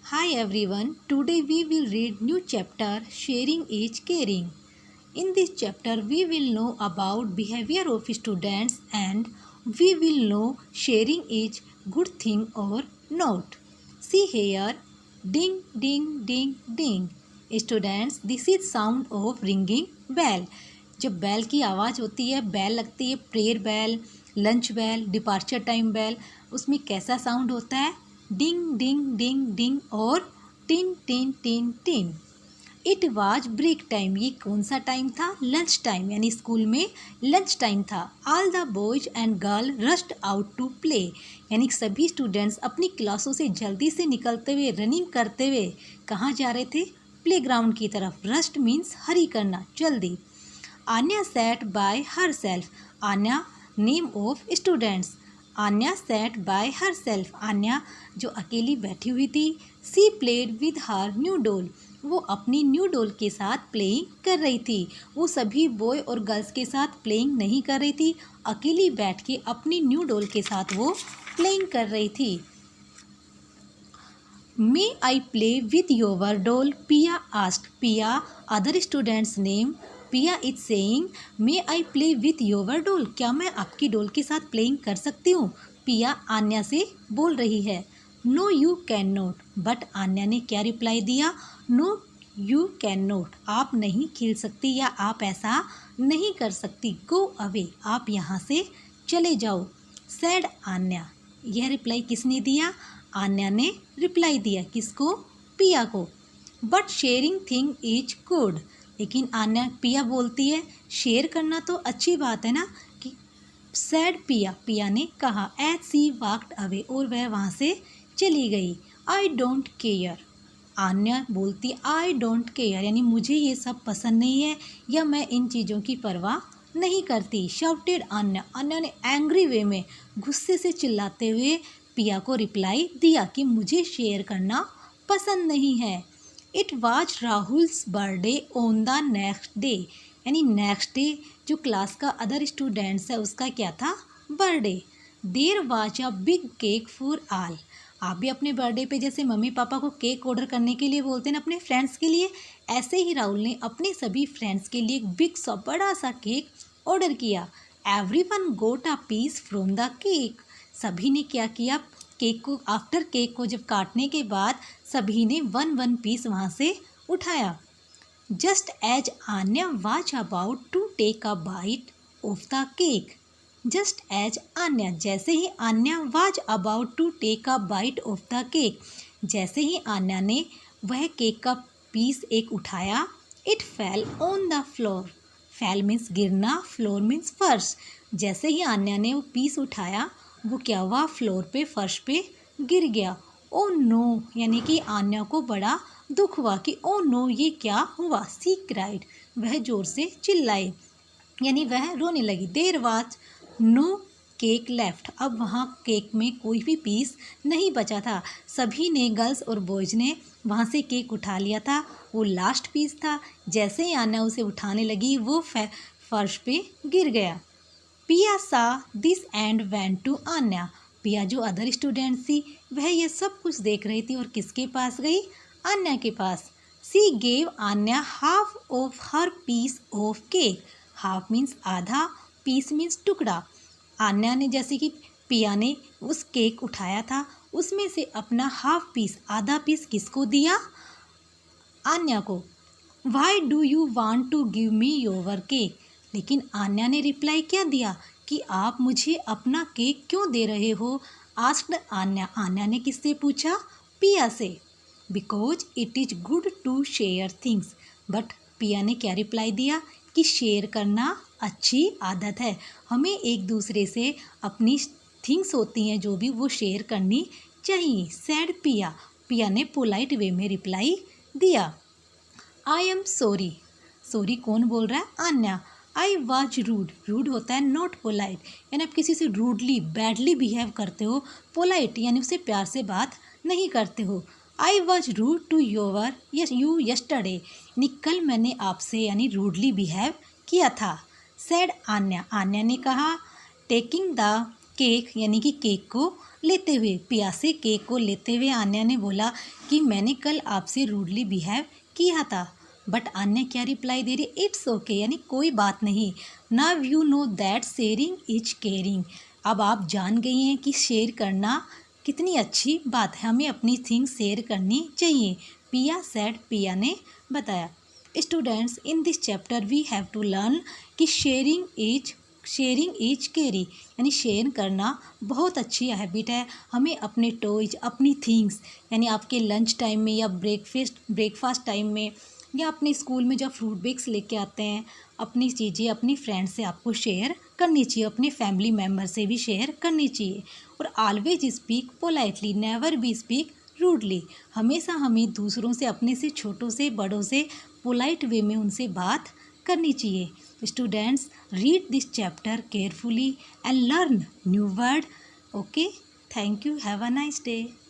Hi everyone, today we will read new chapter Sharing is Caring. In this chapter we will know about behavior of students and we will know sharing is good thing or not. See here, ding ding ding ding. Students, this is sound of ringing bell. जब बैल की आवाज़ होती है, बैल लगती है, prayer बैल, लंच बैल, डिपार्चर टाइम बैल, उसमें कैसा साउंड होता है? डिंग डिंग डिंग डिंग और टिन टिन टिन टिन। इट वाज ब्रेक टाइम, ये कौन सा टाइम था? लंच टाइम, यानी स्कूल में लंच टाइम था। All the boys and girl rushed out to play, यानी सभी स्टूडेंट्स अपनी क्लासों से जल्दी से निकलते हुए, रनिंग करते हुए कहाँ जा रहे थे? प्ले ग्राउंड की तरफ। रश्ड मीन्स हरी करना, जल्दी। Anya sat by herself, Anya name of students. Anya sat by herself, Anya जो अकेली बैठी हुई थी। She played with her new doll, वो अपनी न्यू डॉल के साथ प्लेइंग कर रही थी। वो सभी बॉय और गर्ल्स के साथ प्लेइंग नहीं कर रही थी, अकेली बैठ के अपनी न्यू डॉल के साथ वो प्लेइंग कर रही थी। May I play with your doll, Piya asked. Piya other students name, Piya is saying may I play with your doll, क्या मैं आपकी डॉल के साथ प्लेइंग कर सकती हूँ? पिया आन्या से बोल रही है। No you can not, but Anya ने क्या रिप्लाई दिया? नो यू कैन नॉट, आप नहीं खेल सकती या आप ऐसा नहीं कर सकती। गो अवे, आप यहाँ से चले जाओ। सैड आन्या, यह रिप्लाई किसने दिया? आन्या ने रिप्लाई दिया। किसको? पिया को। But sharing thing is good, लेकिन आन्या, पिया बोलती है शेयर करना तो अच्छी बात है ना। कि सैड पिया, पिया ने कहा। एज सी वॉक्ड अवे, और वह वहाँ से चली गई। आई डोंट केयर, आन्या बोलती आई डोंट केयर, यानी मुझे ये सब पसंद नहीं है या मैं इन चीज़ों की परवाह नहीं करती। शाउटेड आन्या, आन्या ने एंग्री वे में, गुस्से से चिल्लाते हुए पिया को रिप्लाई दिया कि मुझे शेयर करना पसंद नहीं है। It was Rahul's birthday on the next day, यानी नेक्स्ट डे जो क्लास का अदर स्टूडेंट्स है उसका क्या था? Birthday. There was a big cake for all, आप भी अपने बर्थडे पे जैसे मम्मी पापा को केक ऑर्डर करने के लिए बोलते हैं ना अपने फ्रेंड्स के लिए, ऐसे ही राहुल ने अपने सभी फ्रेंड्स के लिए एक बिग सा बड़ा सा केक ऑर्डर किया। Everyone got a piece from the cake, सभी ने क्या किया? केक को, आफ्टर केक को जब काटने के बाद सभी ने वन पीस वहाँ से उठाया। Just as Anya was about to take a bite of the cake, just as Anya, जैसे ही Anya was about to take a bite of the cake, जैसे ही आन्या ने वह केक का पीस एक उठाया। It fell on the floor, fail means गिरना, फ्लोर मीन्स फर्श। जैसे ही आन्या ने वो पीस उठाया, वो क्या हुआ? फ्लोर पे, फर्श पे गिर गया। ओ नो, यानी कि आन्या को बड़ा दुख हुआ कि ओ नो, ये क्या हुआ? सी क्राइड, वह जोर से चिल्लाई, यानी वह रोने लगी। There was no cake left, अब वहाँ केक में कोई भी पीस नहीं बचा था। सभी ने, गर्ल्स और बॉयज़ ने वहाँ से केक उठा लिया था, वो लास्ट पीस था। जैसे ही आन्या उसे उठाने लगी वो फर्श पे गिर गया। Piya saw this and went to Anya, Piya जो अदर स्टूडेंट थी वह ये सब कुछ देख रही थी और किसके पास गई? आन्या के पास। She gave Anya half of her piece of cake, half means आधा, पीस मीन्स टुकड़ा। आन्या ने, जैसे कि पिया ने उस केक उठाया था, उसमें से अपना हाफ पीस, आधा पीस किसको दिया? आन्या को। Why do you want to give me your cake, लेकिन आन्या ने रिप्लाई क्या दिया? कि आप मुझे अपना केक क्यों दे रहे हो? आस्क्ड आन्या, आन्या ने किससे पूछा? पिया से। Because it is good to share things, but Piya ने क्या रिप्लाई दिया? कि शेयर करना अच्छी आदत है, हमें एक दूसरे से अपनी थिंग्स होती हैं जो भी, वो शेयर करनी चाहिए। सैड पिया, पिया ने पोलाइट वे में रिप्लाई दिया। आई एम सॉरी, सॉरी कौन बोल रहा है? Anya. I was rude, rude होता है नॉट पोलाइट, यानी आप किसी से रूडली, बैडली बिहेव करते हो। पोलाइट यानी उससे प्यार से बात नहीं करते हो। I was rude to your you yesterday, यानी कल मैंने आपसे यानी रूडली बिहेव किया था। सैड आन्या, आन्या ने कहा। टेकिंग द केक, यानी कि केक को लेते हुए। पिया से केक को लेते हुए आन्या ने बोला कि मैंने कल आपसे रूडली बिहेव किया था। बट आन्या क्या रिप्लाई दे रही, इट्स ओके, यानी कोई बात नहीं। Now you know that sharing is caring. अब आप जान गई हैं कि शेयर करना कितनी अच्छी बात है, हमें अपनी थिंग्स शेयर करनी चाहिए। पिया सेड, पिया ने बताया। Students, in this chapter we have to learn कि शेयरिंग इज केयरिंग, यानी शेयर करना बहुत अच्छी हैबिट है। हमें अपने टॉयज, अपनी थिंग्स, यानी आपके लंच टाइम में या ब्रेकफास्ट टाइम में या अपने स्कूल में जब फ्रूट बैग्स लेके आते हैं, अपनी चीज़ें अपनी फ्रेंड से आपको शेयर करनी चाहिए, अपने फैमिली मेम्बर से भी शेयर करनी चाहिए। और always speak politely, never be speak rudely. हमेशा हमें दूसरों से, अपने से छोटों से बड़ों से पोलाइट वे में उनसे बात करनी चाहिए। Students, read this chapter carefully and learn new word. Okay, thank you, have a nice day.